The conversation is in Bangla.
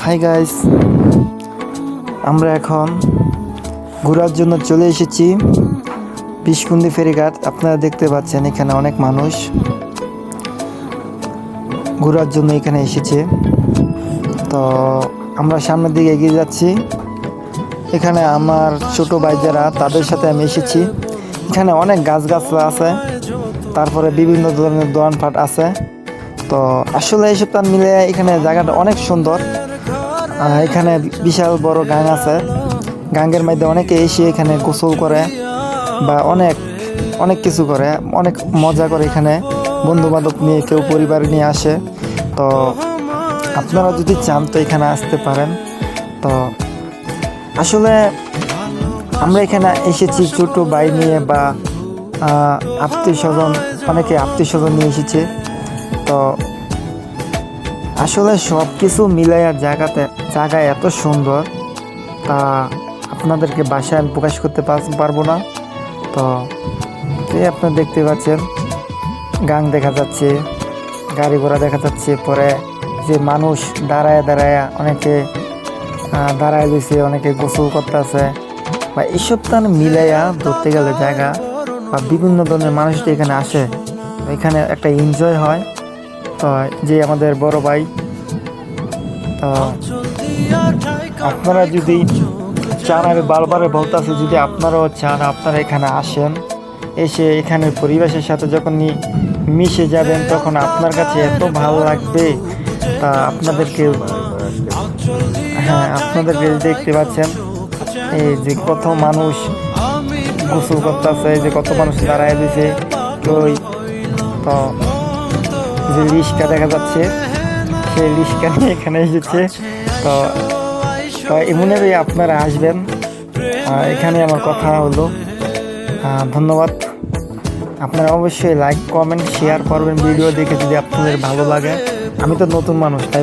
হাই গাইস, আমরা এখন ঘোরার জন্য চলে এসেছি বিশকুন্দি ফেরিঘাট। আপনারা দেখতে পাচ্ছেন এখানে অনেক মানুষ ঘোরার জন্য এখানে এসেছে। তো আমরা সামনের দিকে এগিয়ে যাচ্ছি। এখানে আমার ছোট ভাই যারা, তাদের সাথে আমি এসেছি। এখানে অনেক গাছগাছলা আছে, তারপরে বিভিন্ন ধরনের দোকানপাট আছে। তো আসলে এইসব তার মিলে এখানে জায়গাটা অনেক সুন্দর। এখানে বিশাল বড় গাং আছে। গাঙ্গের মধ্যে অনেকে এসে এখানে গোসল করে বা অনেক অনেক কিছু করে, অনেক মজা করে। এখানে বন্ধু বান্ধব নিয়ে, কেউ পরিবার নিয়ে আসে। তো আপনারা যদি চান তো এখানে আসতে পারেন। তো আসলে আমরা এখানে এসেছি ছোট ভাই নিয়ে বা আত্মীয় স্বজন, অনেকে আত্মীয় স্বজন নিয়ে এসেছে। তো আসলে সব কিছু মিলাইয়ার জায়গায় এত সুন্দর, তা আপনাদেরকে বাসায় আমি প্রকাশ করতে পারবো না। তো এই আপনারা দেখতে পাচ্ছেন, গাং দেখা যাচ্ছে, গাড়ি ঘোড়া দেখা যাচ্ছে। পরে যে মানুষ দাঁড়ায় দাঁড়ায়, অনেকে দাঁড়ায় দিয়েছে, অনেকে গোসল করতে আছে বা এইসব তার মিলাইয়া ধরতে গেলে জায়গা বা বিভিন্ন ধরনের মানুষটি এখানে আসে। এখানে একটা এনজয় হয়। তো যে আমাদের বড় ভাই, তো আপনারা যদি চান, আমি বারবার বলতেছি, যদি আপনারাও চান আপনারা এখানে আসেন, এসে এখানের পরিবেশের সাথে যখন মিশে যাবেন তখন আপনার কাছে এত ভালো লাগবে। তা আপনাদেরকে দেখতে পাচ্ছেন এই যে কত মানুষ গোসল করতেছে, যে কত মানুষ দাঁড়ায় দিছে। ওই তো যে রিস্কা দেখা যাচ্ছে, সেই রিস্কা নিয়ে এখানে এসেছে। তো তো এমনভাবে আপনারা আসবেন। এখানে আমার কথা হলো। ধন্যবাদ। আপনারা অবশ্যই লাইক, কমেন্ট, শেয়ার করবেন ভিডিও দেখে, যদি আপনাদের ভালো লাগে। আমি তো নতুন মানুষ, তাই